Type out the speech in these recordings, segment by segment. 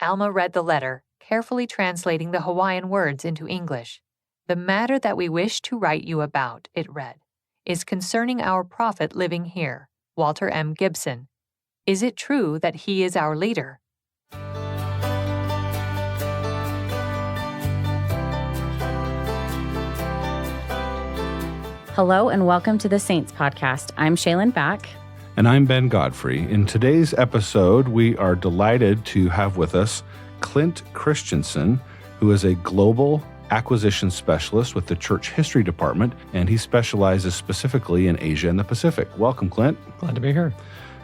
Alma read the letter, carefully translating the Hawaiian words into English. "The matter that we wish to write you about," it read, "is concerning our prophet living here, Walter M. Gibson. Is it true that he is our leader?" Hello and welcome to the Saints Podcast. I'm Shaylin Back. And I'm Ben Godfrey. In today's episode, we are delighted to have with us Clint Christensen, who is a global acquisition specialist with the Church History Department, and he specializes specifically in Asia and the Pacific. Welcome, Clint. Glad to be here.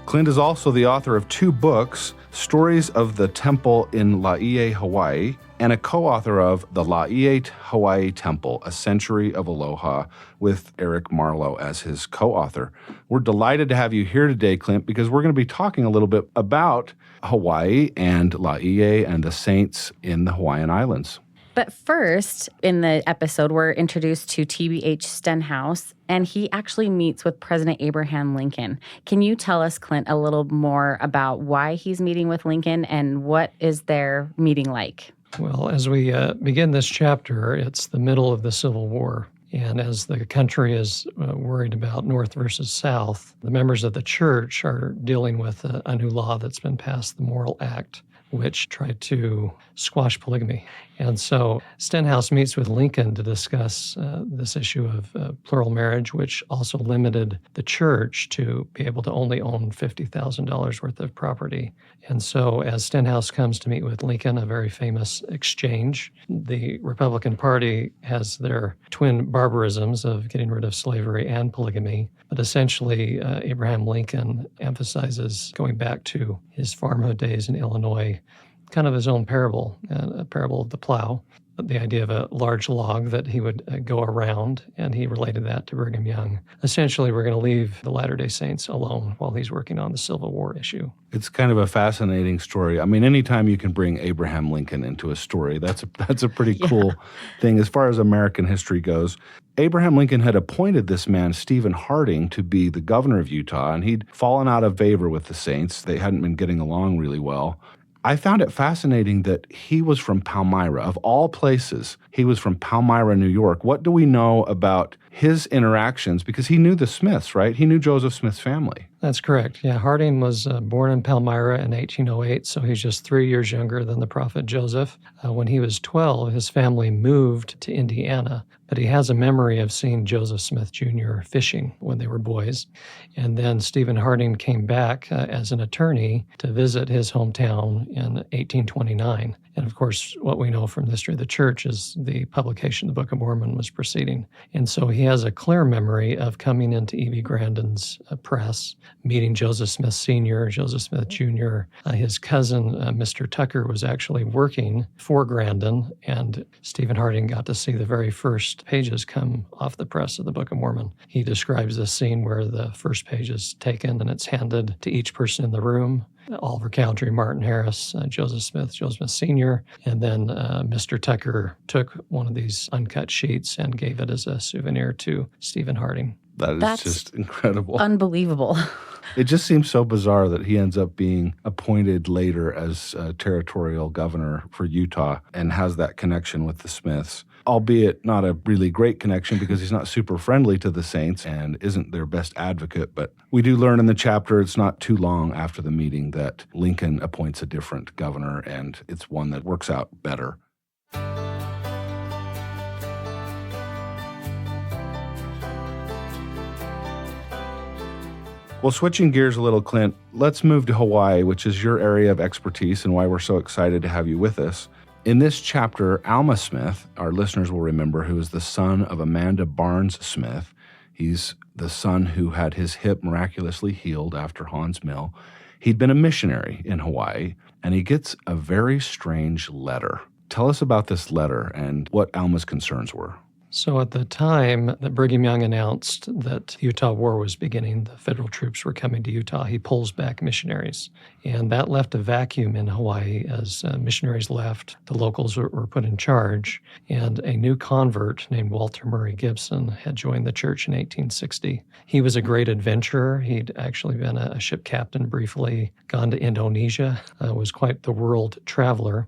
Clint is also the author of 2 books, Stories of the Temple in Laie, Hawaii, and a co-author of The Laie Hawaii Temple, A Century of Aloha, with Eric Marlowe as his co-author. We're delighted to have you here today, Clint, because we're going to be talking a little bit about Hawaii and Laie and the saints in the Hawaiian Islands. But first, in the episode, we're introduced to T.B.H. Stenhouse, and he actually meets with President Abraham Lincoln. Can you tell us, Clint, a little more about why he's meeting with Lincoln and what is their meeting like? Well, as we begin this chapter, it's the middle of the Civil War. And as the country is worried about North versus South, the members of the church are dealing with a new law that's been passed, the Morrill Act, which tried to squash polygamy. And so Stenhouse meets with Lincoln to discuss this issue of plural marriage, which also limited the church to be able to only own $50,000 worth of property. And so as Stenhouse comes to meet with Lincoln, a very famous exchange, the Republican Party has their twin barbarisms of getting rid of slavery and polygamy. But essentially, Abraham Lincoln emphasizes going back to his farmhood days in Illinois, kind of his own parable, a parable of the plow, the idea of a large log that he would go around, and he related that to Brigham Young. Essentially, we're going to leave the Latter-day Saints alone while he's working on the Civil War issue. It's kind of a fascinating story. I mean, anytime you can bring Abraham Lincoln into a story, that's a pretty cool thing as far as American history goes. Abraham Lincoln had appointed this man, Stephen Harding, to be the governor of Utah, and he'd fallen out of favor with the Saints. They hadn't been getting along really well. I found it fascinating that he was from Palmyra. Of all places, he was from Palmyra, New York. What do we know about his interactions? Because he knew the Smiths, right? He knew Joseph Smith's family. That's correct. Yeah, Harding was born in Palmyra in 1808, so he's just 3 years younger than the prophet Joseph. When he was 12, his family moved to Indiana, but he has a memory of seeing Joseph Smith Jr. fishing when they were boys. And then Stephen Harding came back as an attorney to visit his hometown in 1829. And of course, what we know from the history of the church is the publication of the Book of Mormon was proceeding. And so he has a clear memory of coming into E.B. Grandin's press, meeting Joseph Smith Sr., Joseph Smith Jr. His cousin, Mr. Tucker, was actually working for Grandin, and Stephen Harding got to see the very first pages come off the press of the Book of Mormon. He describes this scene where the first page is taken and it's handed to each person in the room. Oliver Cowdery, Martin Harris, Joseph Smith Sr., and then Mr. Tucker took one of these uncut sheets and gave it as a souvenir to Stephen Harding. That's just incredible. Unbelievable. It just seems so bizarre that he ends up being appointed later as territorial governor for Utah and has that connection with the Smiths, albeit not a really great connection because he's not super friendly to the Saints and isn't their best advocate. But we do learn in the chapter, it's not too long after the meeting, that Lincoln appoints a different governor, and it's one that works out better. Well, switching gears a little, Clint, let's move to Hawaii, which is your area of expertise and why we're so excited to have you with us. In this chapter, Alma Smith, our listeners will remember, who is the son of Amanda Barnes Smith. He's the son who had his hip miraculously healed after Hans Mill. He'd been a missionary in Hawaii, and he gets a very strange letter. Tell us about this letter and what Alma's concerns were. So at the time that Brigham Young announced that the Utah War was beginning, the federal troops were coming to Utah, he pulls back missionaries. And that left a vacuum in Hawaii as missionaries left. The locals were put in charge. And a new convert named Walter Murray Gibson had joined the church in 1860. He was a great adventurer. He'd actually been a ship captain briefly, gone to Indonesia, was quite the world traveler,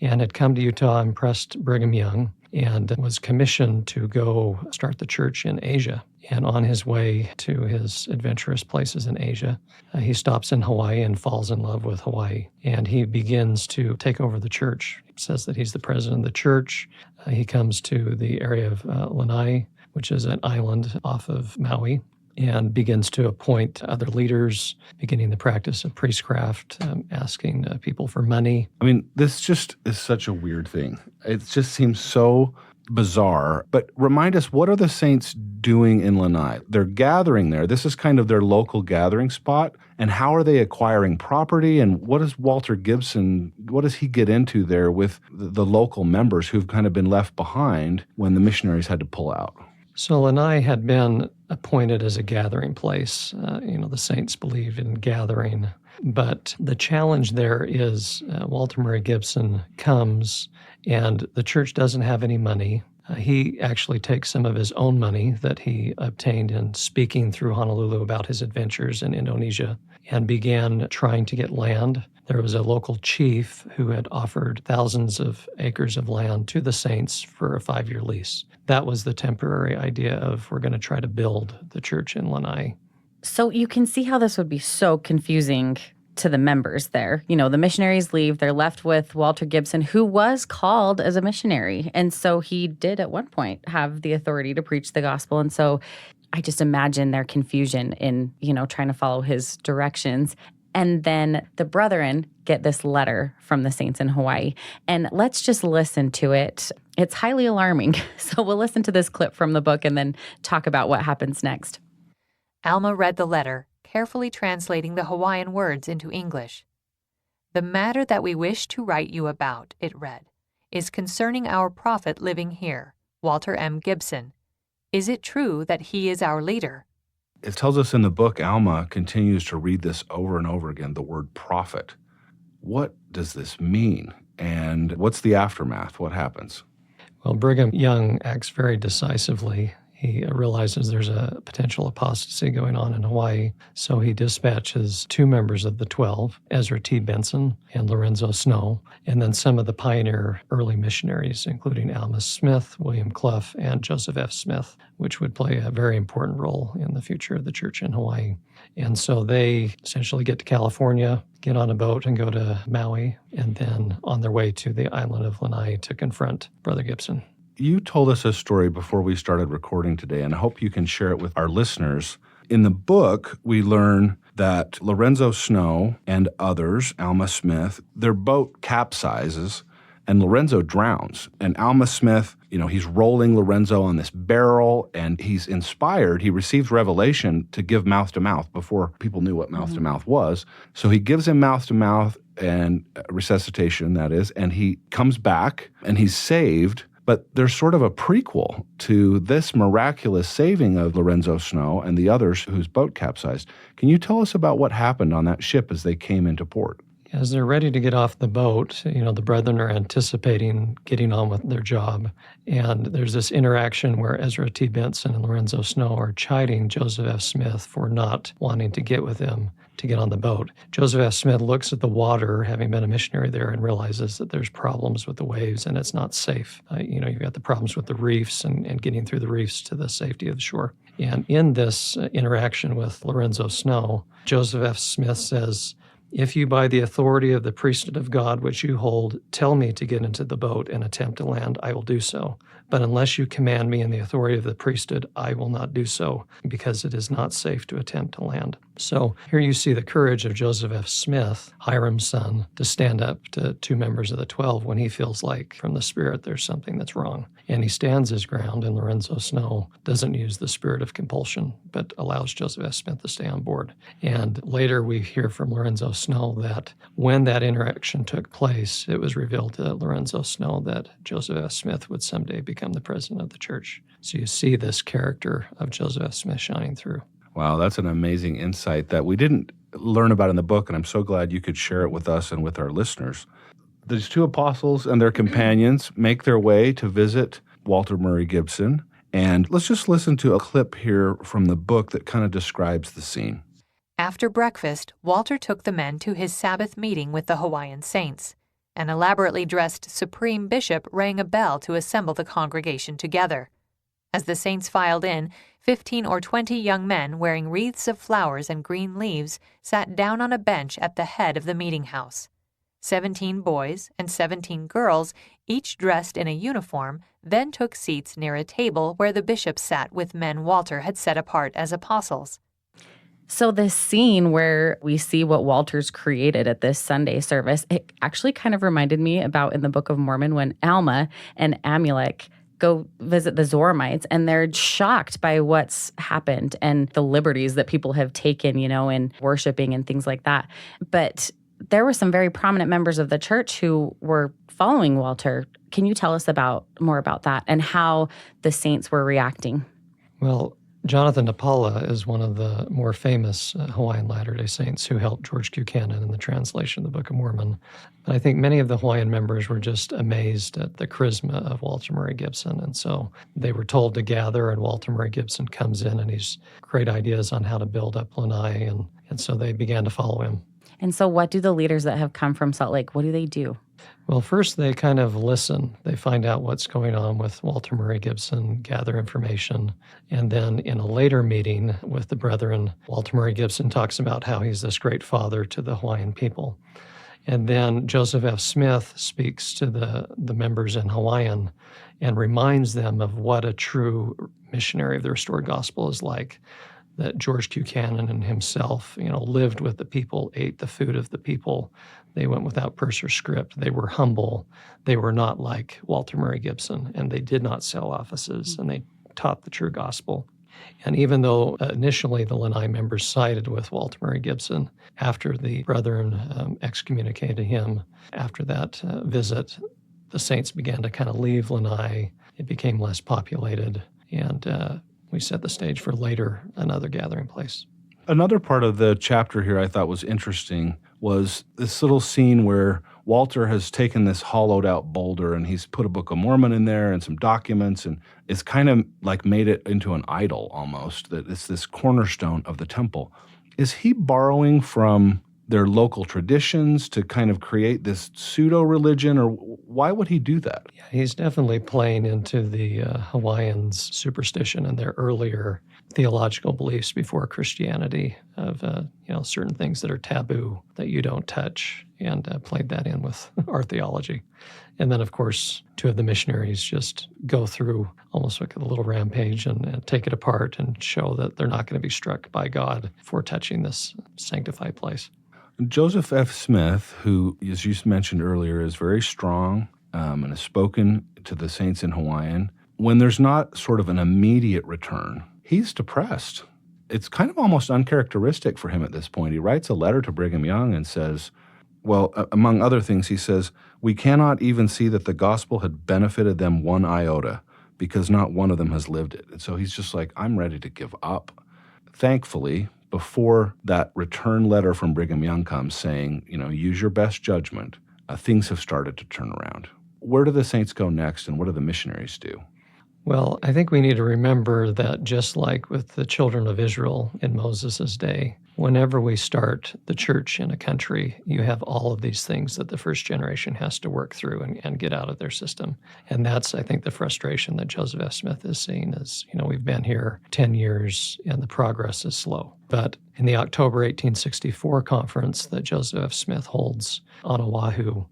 and had come to Utah, impressed Brigham Young, and was commissioned to go start the church in Asia. And on his way to his adventurous places in Asia, he stops in Hawaii and falls in love with Hawaii. And he begins to take over the church. He says that he's the president of the church. He comes to the area of Lanai, which is an island off of Maui, and begins to appoint other leaders, beginning the practice of priestcraft, asking people for money. I mean, this just is such a weird thing. It just seems so bizarre. But remind us, what are the saints doing in Lanai? They're gathering there. This is kind of their local gathering spot. And how are they acquiring property? And what does Walter Gibson, what does he get into there with the local members who've kind of been left behind when the missionaries had to pull out? So Lanai had been appointed as a gathering place. The saints believe in gathering. But the challenge there is Walter Murray Gibson comes, and the church doesn't have any money. He actually takes some of his own money that he obtained in speaking through Honolulu about his adventures in Indonesia and began trying to get land. There was a local chief who had offered thousands of acres of land to the saints for a 5-year lease. That was the temporary idea of we're going to try to build the church in Lanai. So you can see how this would be so confusing to the members there. The missionaries leave. They're left with Walter Gibson, who was called as a missionary. And so he did at one point have the authority to preach the gospel. And so I just imagine their confusion in, trying to follow his directions. And then the brethren get this letter from the saints in Hawaii. And let's just listen to it. It's highly alarming. So we'll listen to this clip from the book and then talk about what happens next. Alma read the letter, carefully translating the Hawaiian words into English. "The matter that we wish to write you about," it read, "is concerning our prophet living here, Walter M. Gibson. Is it true that he is our leader?" It tells us in the book, Alma continues to read this over and over again, the word prophet. What does this mean? And what's the aftermath? What happens? Well, Brigham Young acts very decisively. He realizes there's a potential apostasy going on in Hawaii, so he dispatches 2 members of the 12, Ezra T. Benson and Lorenzo Snow, and then some of the pioneer early missionaries, including Alma Smith, William Clough, and Joseph F. Smith, which would play a very important role in the future of the church in Hawaii. And so they essentially get to California, get on a boat and go to Maui, and then on their way to the island of Lanai to confront Brother Gibson. You told us a story before we started recording today, and I hope you can share it with our listeners. In the book, we learn that Lorenzo Snow and others, Alma Smith, their boat capsizes and Lorenzo drowns. And Alma Smith, he's rolling Lorenzo on this barrel, and he's inspired. He receives revelation to give mouth to mouth before people knew what mouth to mouth was. So he gives him mouth to mouth and resuscitation, that is, and he comes back and he's saved. But there's sort of a prequel to this miraculous saving of Lorenzo Snow and the others whose boat capsized. Can you tell us about what happened on that ship as they came into port? As they're ready to get off the boat, the brethren are anticipating getting on with their job. And there's this interaction where Ezra T. Benson and Lorenzo Snow are chiding Joseph F. Smith for not wanting to get with them to get on the boat. Joseph F. Smith looks at the water, having been a missionary there, and realizes that there's problems with the waves and it's not safe. You've got the problems with the reefs and getting through the reefs to the safety of the shore. And in this interaction with Lorenzo Snow, Joseph F. Smith says, "If you by the authority of the priesthood of God which you hold, tell me to get into the boat and attempt to land, I will do so. But unless you command me in the authority of the priesthood, I will not do so, because it is not safe to attempt to land." So here you see the courage of Joseph F. Smith, Hiram's son, to stand up to 2 members of the 12 when he feels like from the Spirit there's something that's wrong. And he stands his ground, and Lorenzo Snow doesn't use the spirit of compulsion, but allows Joseph F. Smith to stay on board. And later we hear from Lorenzo Snow that when that interaction took place, it was revealed to Lorenzo Snow that Joseph F. Smith would someday become the president of the church. So you see this character of Joseph F. Smith shining through. Wow, that's an amazing insight that we didn't learn about in the book, and I'm so glad you could share it with us and with our listeners. These 2 apostles and their companions make their way to visit Walter Murray Gibson, and let's just listen to a clip here from the book that kind of describes the scene. After breakfast, Walter took the men to his Sabbath meeting with the Hawaiian saints. An elaborately dressed Supreme Bishop rang a bell to assemble the congregation together. As the saints filed in, 15 or 20 young men wearing wreaths of flowers and green leaves sat down on a bench at the head of the meeting house. 17 boys and 17 girls, each dressed in a uniform, then took seats near a table where the bishop sat with men Walter had set apart as apostles. So this scene where we see what Walter's created at this Sunday service, it actually kind of reminded me about in the Book of Mormon when Alma and Amulek go visit the Zoramites, and they're shocked by what's happened and the liberties that people have taken, in worshiping and things like that. But there were some very prominent members of the church who were following Walter. Can you tell us more about that and how the saints were reacting? Well, Jonathan Napala is one of the more famous Hawaiian Latter-day Saints who helped George Buchanan in the translation of the Book of Mormon. And I think many of the Hawaiian members were just amazed at the charisma of Walter Murray Gibson. And so they were told to gather, and Walter Murray Gibson comes in, and he's great ideas on how to build up Lanai. And so they began to follow him. And so what do the leaders that have come from Salt Lake, what do they do? Well, first they kind of listen. They find out what's going on with Walter Murray Gibson, gather information. And then in a later meeting with the brethren, Walter Murray Gibson talks about how he's this great father to the Hawaiian people. And then Joseph F. Smith speaks to the members in Hawaiian and reminds them of what a true missionary of the restored gospel is like. That George Buchanan and himself, lived with the people, ate the food of the people. They went without purse or script. They were humble. They were not like Walter Murray Gibson, and they did not sell offices, and they taught the true gospel. And even though initially the Lanai members sided with Walter Murray Gibson, after the brethren excommunicated him, after that visit, the saints began to kind of leave Lanai. It became less populated, and we set the stage for later another gathering place. Another part of the chapter here I thought was interesting was this little scene where Walter has taken this hollowed out boulder and he's put a Book of Mormon in there and some documents, and it's kind of like made it into an idol almost, that it's this cornerstone of the temple. Is he borrowing from their local traditions to kind of create this pseudo-religion, or why would he do that? Yeah, he's definitely playing into the Hawaiians' superstition and their earlier theological beliefs before Christianity of, certain things that are taboo that you don't touch, and played that in with our theology. And then, of course, 2 of the missionaries just go through almost like a little rampage and take it apart and show that they're not going to be struck by God for touching this sanctified place. Joseph F. Smith, who, as you mentioned earlier, is very strong and has spoken to the saints in Hawaiian, when there's not sort of an immediate return, he's depressed. It's kind of almost uncharacteristic for him at this point. He writes a letter to Brigham Young and says, well, among other things, he says, "We cannot even see that the gospel had benefited them one iota because not one of them has lived it." And so he's just like, I'm ready to give up. Thankfully, before that return letter from Brigham Young comes saying, use your best judgment, things have started to turn around. Where do the saints go next, and what do the missionaries do? Well, I think we need to remember that just like with the children of Israel in Moses' day, whenever we start the church in a country, you have all of these things that the first generation has to work through and get out of their system. And that's, I think, the frustration that Joseph F. Smith is seeing is, we've been here 10 years and the progress is slow. But in the October 1864 conference that Joseph F. Smith holds on Oahu,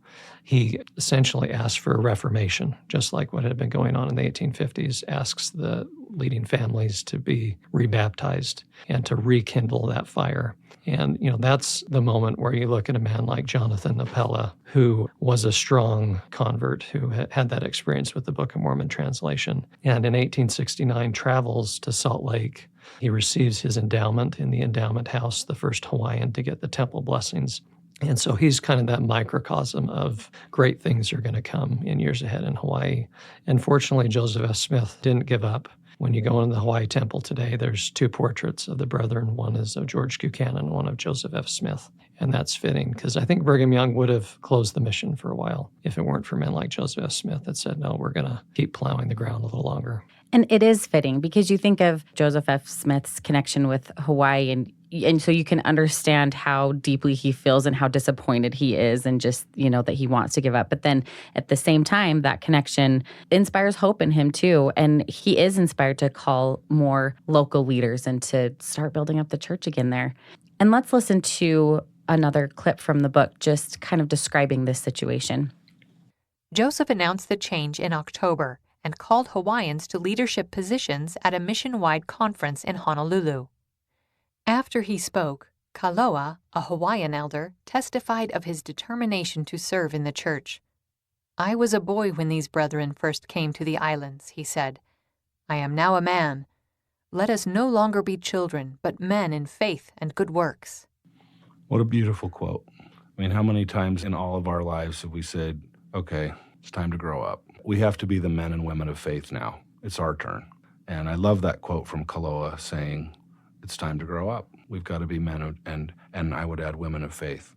he essentially asks for a reformation, just like what had been going on in the 1850s, asks the leading families to be rebaptized and to rekindle that fire. And, that's the moment where you look at a man like Jonathan Napela, who was a strong convert, who had that experience with the Book of Mormon translation. And in 1869 travels to Salt Lake. He receives his endowment in the endowment house, the first Hawaiian to get the temple blessings. And so he's kind of that microcosm of great things are going to come in years ahead in Hawaii. And fortunately, Joseph F. Smith didn't give up. When you go into the Hawaii Temple today, there's two portraits of the brethren. One is of George Buchanan, one of Joseph F. Smith. And that's fitting because I think Brigham Young would have closed the mission for a while if it weren't for men like Joseph F. Smith that said, no, we're going to keep plowing the ground a little longer. And it is fitting because you think of Joseph F. Smith's connection with Hawaii and so you can understand how deeply he feels and how disappointed he is and just, that he wants to give up. But then at the same time, that connection inspires hope in him too. And he is inspired to call more local leaders and to start building up the church again there. And let's listen to another clip from the book just kind of describing this situation. Joseph announced the change in October and called Hawaiians to leadership positions at a mission-wide conference in Honolulu. After he spoke, Kaloa, a Hawaiian elder, testified of his determination to serve in the church. "I was a boy when these brethren first came to the islands," he said. "I am now a man. Let us no longer be children, but men in faith and good works." What a beautiful quote. I mean, how many times in all of our lives have we said, okay, it's time to grow up. We have to be the men and women of faith now. It's our turn. And I love that quote from Kaloa saying, it's time to grow up. We've got to be men and I would add women of faith.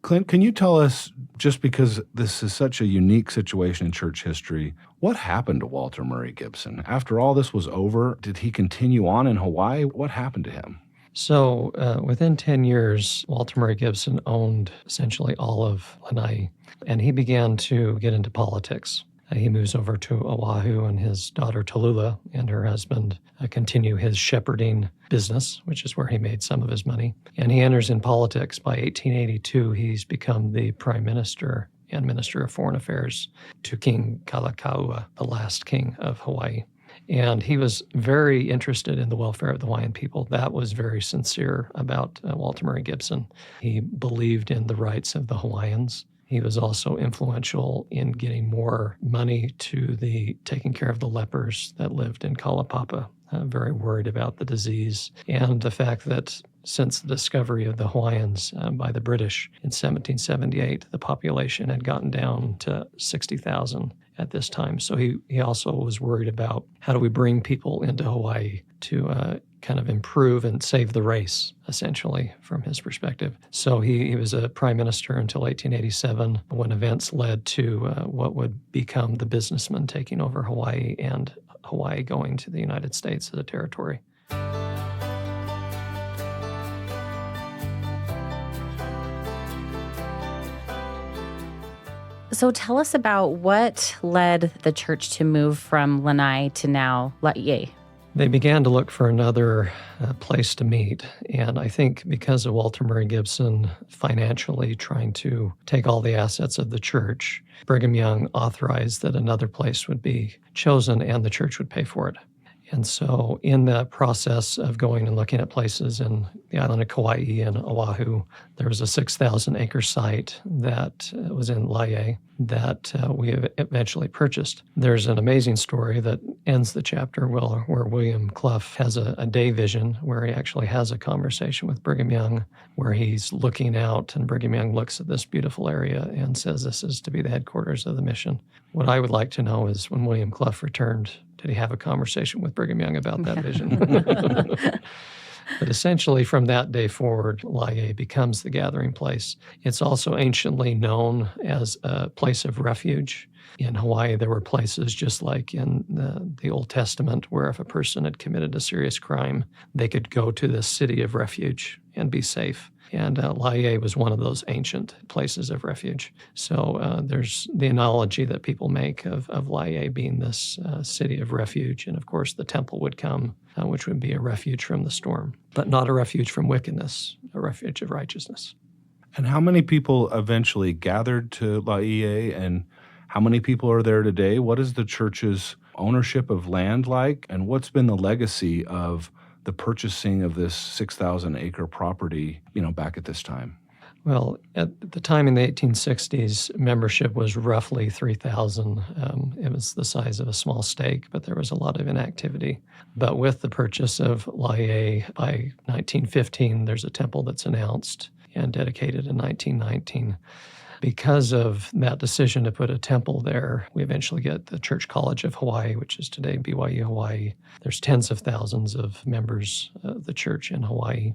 Clint, can you tell us, just because this is such a unique situation in church history, what happened to Walter Murray Gibson? After all this was over, did he continue on in Hawaii? What happened to him? So within 10 years, Walter Murray Gibson owned essentially all of Lanai, and he began to get into politics. He moves over to Oahu, and his daughter Tallulah and her husband continue his shepherding business, which is where he made some of his money. And he enters in politics. By 1882, he's become the prime minister and minister of foreign affairs to King Kalakaua, the last king of Hawaii. And he was very interested in the welfare of the Hawaiian people. That was very sincere about Walter Murray Gibson. He believed in the rights of the Hawaiians. He was also influential in getting more money to the taking care of the lepers that lived in Kalapapa, very worried about the disease. And the fact that since the discovery of the Hawaiians by the British in 1778, the population had gotten down to 60,000 at this time. So he also was worried about how do we bring people into Hawaii to kind of improve and save the race, essentially, from his perspective. So he was a prime minister until 1887, when events led to what would become the businessmen taking over Hawaii and Hawaii going to the United States as a territory. So tell us about what led the church to move from Lanai to now Laie. They began to look for another place to meet. And I think because of Walter Murray Gibson financially trying to take all the assets of the church, Brigham Young authorized that another place would be chosen and the church would pay for it. And so in the process of going and looking at places in the island of Kauai and Oahu, there was a 6,000-acre site that was in Laie that we eventually purchased. There's an amazing story that ends the chapter where William Clough has a day vision where he actually has a conversation with Brigham Young, where he's looking out and Brigham Young looks at this beautiful area and says this is to be the headquarters of the mission. What I would like to know is when William Clough returned, did he have a conversation with Brigham Young about that vision? But essentially, from that day forward, Laie becomes the gathering place. It's also anciently known as a place of refuge. In Hawaii, there were places just like in the Old Testament where if a person had committed a serious crime, they could go to the city of refuge and be safe. And Laie was one of those ancient places of refuge. So there's the analogy that people make of Laie being this city of refuge. And of course, the temple would come, which would be a refuge from the storm, but not a refuge from wickedness, a refuge of righteousness. And how many people eventually gathered to Laie, and how many people are there today? What is the church's ownership of land like? And what's been the legacy of the purchasing of this 6,000-acre property, back at this time? Well, at the time in the 1860s, membership was roughly 3,000. It was the size of a small stake, but there was a lot of inactivity. But with the purchase of Laie by 1915, there's a temple that's announced and dedicated in 1919. Because of that decision to put a temple there, we eventually get the Church College of Hawaii, which is today BYU Hawaii. There's tens of thousands of members of the church in Hawaii.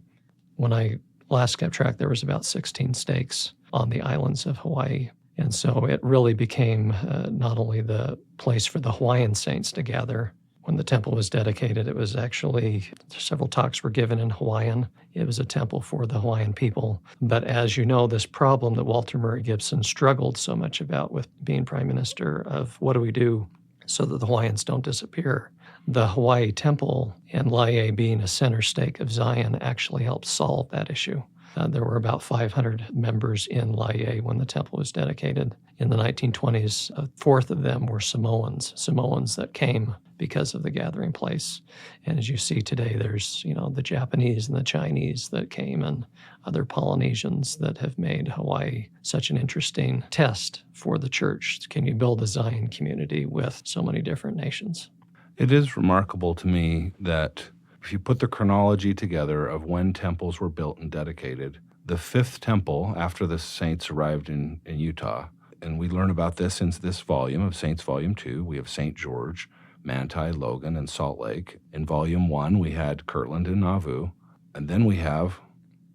When I last kept track, there was about 16 stakes on the islands of Hawaii. And so it really became not only the place for the Hawaiian saints to gather. When the temple was dedicated, it was actually, several talks were given in Hawaiian. It was a temple for the Hawaiian people. But as you know, this problem that Walter Murray Gibson struggled so much about with being prime minister of what do we do so that the Hawaiians don't disappear? The Hawaii temple and Laie being a center stake of Zion actually helped solve that issue. There were about 500 members in Laie when the temple was dedicated. In the 1920s, a fourth of them were Samoans that came because of the gathering place. And as you see today, there's, the Japanese and the Chinese that came and other Polynesians that have made Hawaii such an interesting test for the church. Can you build a Zion community with so many different nations? It is remarkable to me that if you put the chronology together of when temples were built and dedicated, the fifth temple after the saints arrived in Utah, and we learn about this in this volume of Saints Volume 2, we have St. George, Manti, Logan, and Salt Lake. In Volume 1, we had Kirtland and Nauvoo, and then we have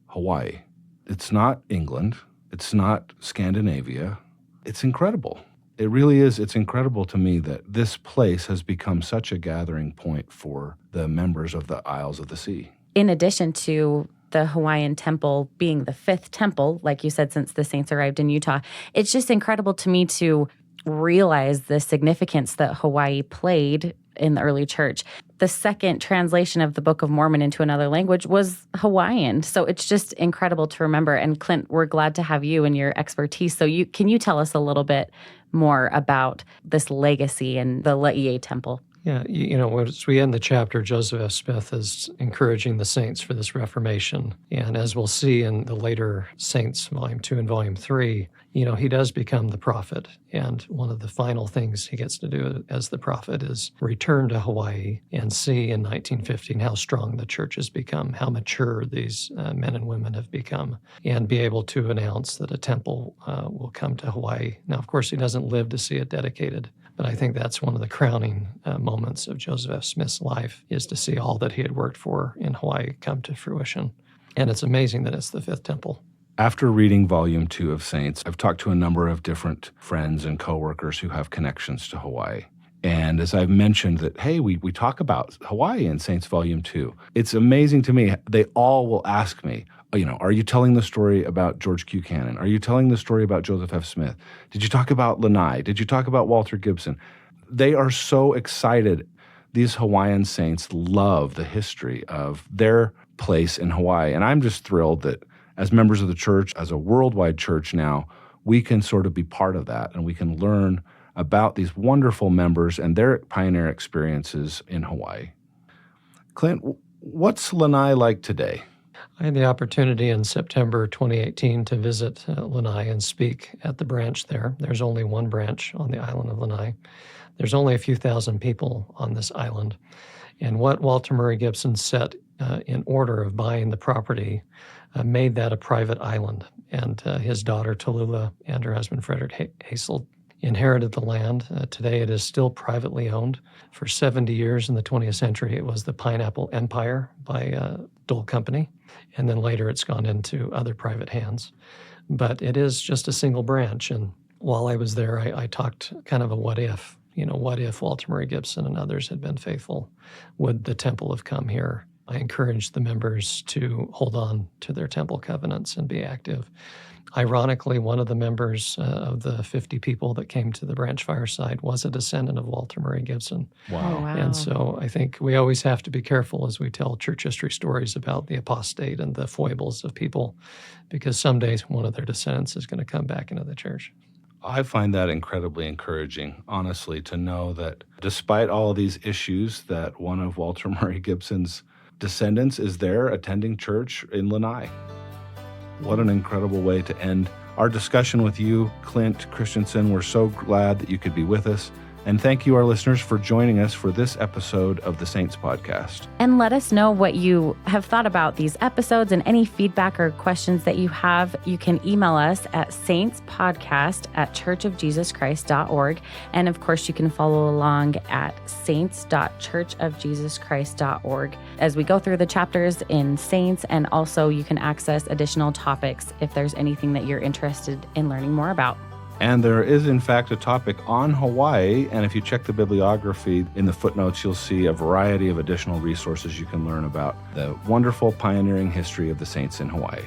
Hawaii. It's not England. It's not Scandinavia. It's incredible. It really is. It's incredible to me that this place has become such a gathering point for the members of the Isles of the Sea. In addition to the Hawaiian temple being the fifth temple, like you said, since the saints arrived in Utah, it's just incredible to me to realize the significance that Hawaii played in the early church. The second translation of the Book of Mormon into another language was Hawaiian. So it's just incredible to remember. And Clint, we're glad to have you and your expertise. So can you tell us a little bit more about this legacy and the Laie Temple? Yeah, as we end the chapter, Joseph F. Smith is encouraging the saints for this Reformation. And as we'll see in the later Saints, Volume 2 and Volume 3, he does become the prophet. And one of the final things he gets to do as the prophet is return to Hawaii and see in 1915 how strong the church has become, how mature these men and women have become, and be able to announce that a temple will come to Hawaii. Now, of course, he doesn't live to see it dedicated, but I think that's one of the crowning moments of Joseph F. Smith's life, is to see all that he had worked for in Hawaii come to fruition. And it's amazing that it's the fifth temple. After reading Volume 2 of Saints, I've talked to a number of different friends and coworkers who have connections to Hawaii. And as I've mentioned that, hey, we talk about Hawaii in Saints Volume 2, it's amazing to me. They all will ask me, are you telling the story about George Q. Cannon? Are you telling the story about Joseph F. Smith? Did you talk about Lanai? Did you talk about Walter Gibson? They are so excited. These Hawaiian saints love the history of their place in Hawaii. And I'm just thrilled that as members of the church, as a worldwide church now, we can sort of be part of that, and we can learn about these wonderful members and their pioneer experiences in Hawaii. Clint, what's Lanai like today? I had the opportunity in September 2018 to visit Lanai and speak at the branch there. There's only one branch on the island of Lanai. There's only a few thousand people on this island. And what Walter Murray Gibson set in order of buying the property made that a private island. And his daughter, Tallulah, and her husband, Frederick Hasel, inherited the land. Today it is still privately owned. For 70 years in the 20th century, it was the Pineapple Empire by Dole Company. And then later it's gone into other private hands. But it is just a single branch. And while I was there, I talked kind of a what if. What if Walter Murray Gibson and others had been faithful? Would the temple have come here? I encourage the members to hold on to their temple covenants and be active. Ironically, one of the members of the 50 people that came to the Branch Fireside was a descendant of Walter Murray Gibson. Oh, wow. And so I think we always have to be careful as we tell church history stories about the apostate and the foibles of people, because someday one of their descendants is going to come back into the church. I find that incredibly encouraging, honestly, to know that despite all of these issues, that one of Walter Murray Gibson's descendants is there attending church in Lanai. What an incredible way to end our discussion with you, Clint Christensen. We're so glad that you could be with us. And thank you, our listeners, for joining us for this episode of the Saints Podcast. And let us know what you have thought about these episodes and any feedback or questions that you have. You can email us at saintspodcast@churchofjesuschrist.org. And of course, you can follow along at saints.churchofjesuschrist.org as we go through the chapters in Saints. And also, you can access additional topics if there's anything that you're interested in learning more about. And there is, in fact, a topic on Hawaii. And if you check the bibliography in the footnotes, you'll see a variety of additional resources you can learn about the wonderful pioneering history of the saints in Hawaii.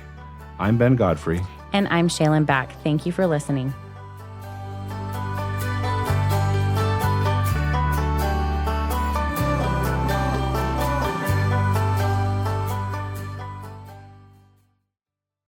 I'm Ben Godfrey. And I'm Shaylin Back. Thank you for listening.